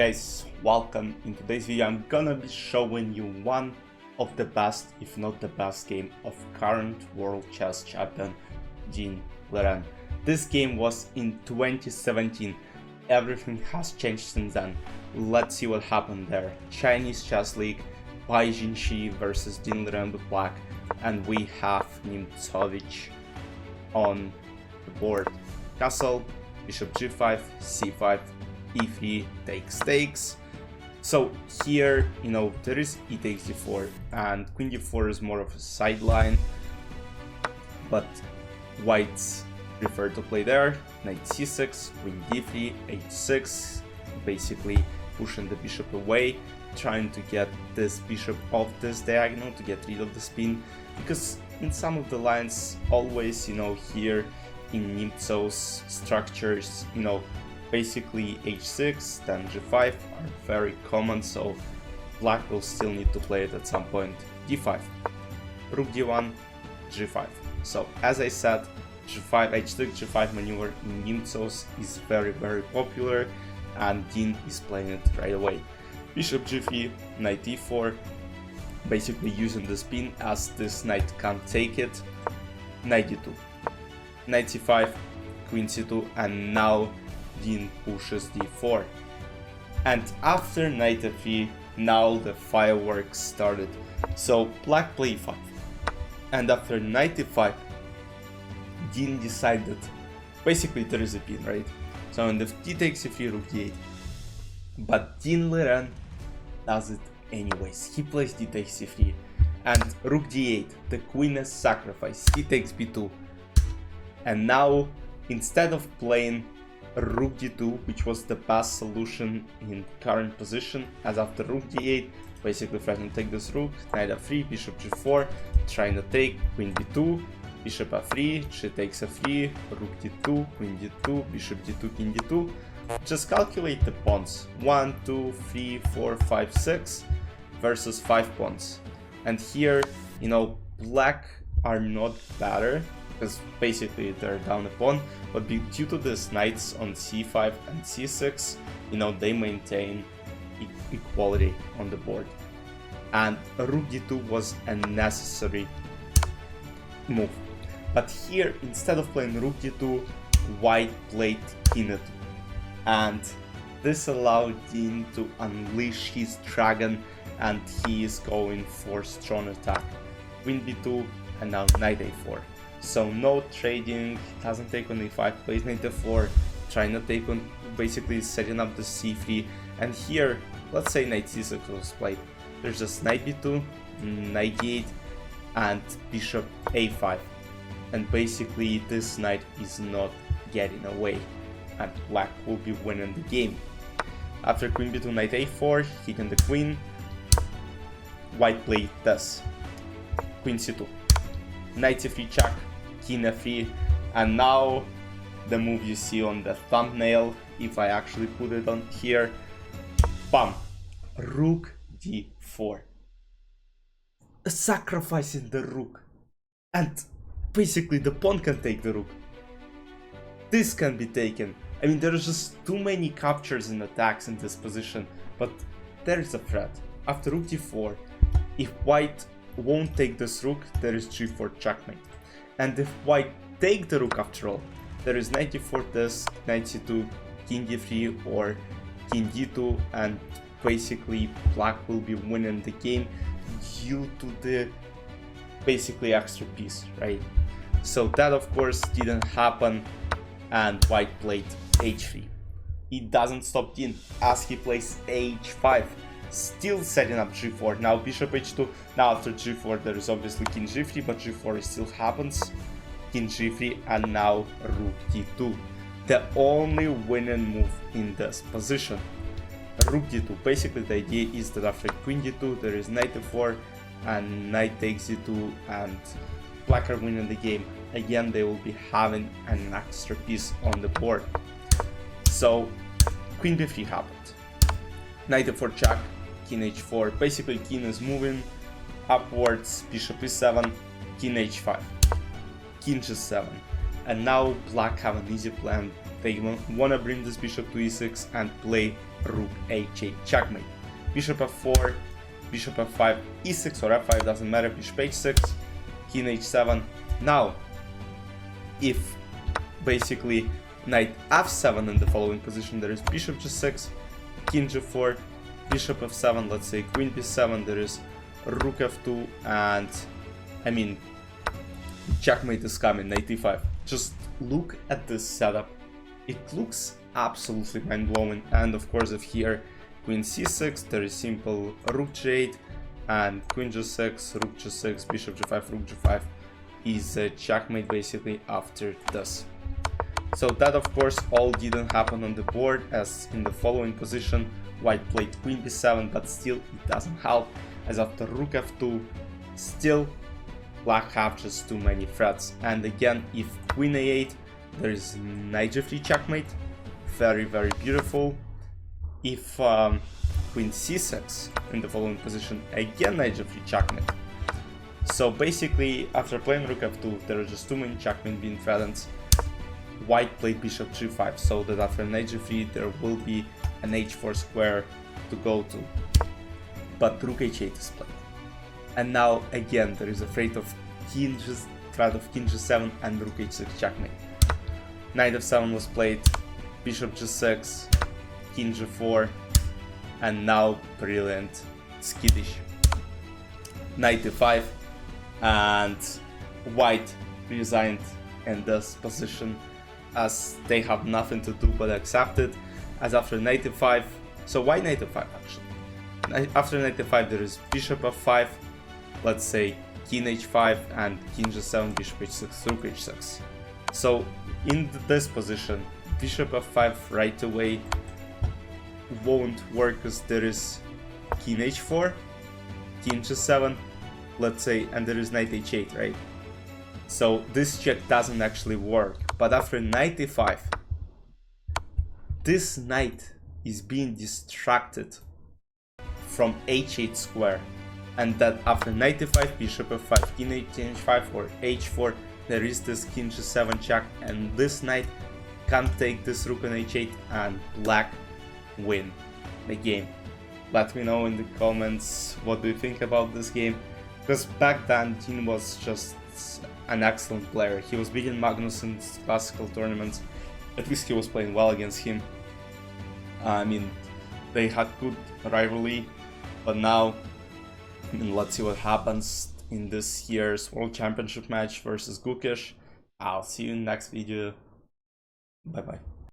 Guys, welcome. In today's video I'm gonna be showing you one of the best, if not the best game of current world chess champion Liren. This game was in 2017. Everything has changed since then. Let's see what happened there. Chinese Chess League, Bai Jinshi versus Liren with black, and we have Nimtsovich on the board. Castle, bishop g5, c5, e3 takes. So here, there is e takes d4 and queen d4 is more of a sideline, but whites prefer to play there. Knight c6, queen d3, h6, basically pushing the bishop away, trying to get this bishop off this diagonal to get rid of the spin, because in some of the lines always, here in Nimtsov's structures, basically h6, then g5 are very common, so black will still need to play it at some point. d5, rook d1, g5. So as I said, g5, h6, g5 maneuver in Nimtsov's is very popular, and Dean is playing it right away. Bishop g3, knight e4, basically using the spin as this knight can't take it. Knight d2, knight c5, queen c2, and now Dean pushes d4. And after knight f3, now the fireworks started. So black play e5, and after knight e5, Dean decided, basically there is a pin, right? So in the d takes e3, rook d8, but Dean Liren does it anyways. He plays d takes e3 and rook d8, the queen is sacrificed, he takes b2, and now instead of playing rook d2, which was the best solution in current position, as after rook d8, basically trying to take this rook, knight f3, bishop g4, trying to take, queen d2, bishop f3, she takes f3, rook d2, queen d2, bishop d2, king d2. Just calculate the pawns, 1, 2, 3, 4, 5, 6 versus 5 pawns. And here, black are not better, because basically they're down a pawn, but due to these knights on c5 and c6, they maintain equality on the board. And rook d2 was a necessary move. But here, instead of playing rook d2, white played king e2. And this allowed Dean to unleash his dragon, and he is going for strong attack. Queen b2, and now knight a4. So no trading, doesn't take on e5, plays knight f4, trying to take on, basically setting up the c3, and here, let's say knight c6 was played. There's just knight b2, knight d8, and bishop a5, and basically this knight is not getting away, and black will be winning the game. After queen b2, knight a4, hitting the queen, white played this, queen c2, knight c3 check, king f3, and now the move you see on the thumbnail, if I actually put it on here, bam, rook d4, sacrificing the rook, and basically the pawn can take the rook. This can be taken. I mean, there's just too many captures and attacks in this position, but there is a threat. After rook d4, if white won't take this rook, there is g4 checkmate. And if white take the rook after all, there is knight d4 this, knight c2, king d3 or king d2, and basically black will be winning the game due to the basically extra piece, right? So that of course didn't happen, and white played h3. It doesn't stop Dean as he plays h5. Still setting up g4, now bishop h2, now after g4 there is obviously king g3, but g4 still happens, king g3, and now rook d2. The only winning move in this position, rook d2. Basically the idea is that after queen d2 there is knight f4 and knight takes d2, and black are winning the game. Again, they will be having an extra piece on the board. So queen b3 happened, knight f4 check, king h4, basically king is moving upwards, bishop e7, king h5, king g7, and now black have an easy plan. They want to bring this bishop to e6 and play rook h8 checkmate. Bishop f4, bishop f5, e6 or f5, doesn't matter, bishop h6, king h7. Now, if basically knight f7 in the following position, there is bishop g6, king g4, bishop f7, let's say queen b7, there is rook f2, and I mean, checkmate is coming, knight e5. Just look at this setup. It looks absolutely mind-blowing. And of course, if here queen c6, there is simple rook g8, and queen g6, rook g6, bishop g5, rook g5 is a checkmate basically after this. So that of course all didn't happen on the board, as in the following position white played queen b7, but still it doesn't help, as after rook f2 still black have just too many threats. And again, if queen a8, there is knight g3 checkmate, very beautiful. If queen c6 in the following position, again knight g3 checkmate. So basically, after playing rook f2, there are just too many checkmate being threatened. White played bishop g5, so that after knight g3 there will be an h4 square to go to. But rook h8 is played. And now again there is a threat of king g7 and rook h6 checkmate. Knight f7 was played, bishop g6, king g4, and now brilliant skittish knight e5, and white resigned in this position as they have nothing to do but accept it, as after knight e5, so why knight e5 actually? After knight e5 there is bishop f5, let's say king h5 and king g7, bishop h6, rook h6. So in this position, bishop f5 right away won't work because there is king h4, king g7, let's say, and there is knight h8, right? So this check doesn't actually work. But after knight e5, this knight is being distracted from h8 square, and that after knight e5, bishop f5, king h5 or h4, there is this king g7 check, and this knight can't take this rook on h8, and black win the game. Let me know in the comments what do you think about this game, because back then Dean was just an excellent player. He was beating Magnus in classical tournaments. At least he was playing well against him. I mean, they had good rivalry, but now, I mean, let's see what happens in this year's World Championship match versus Gukesh. I'll see you in the next video. Bye bye.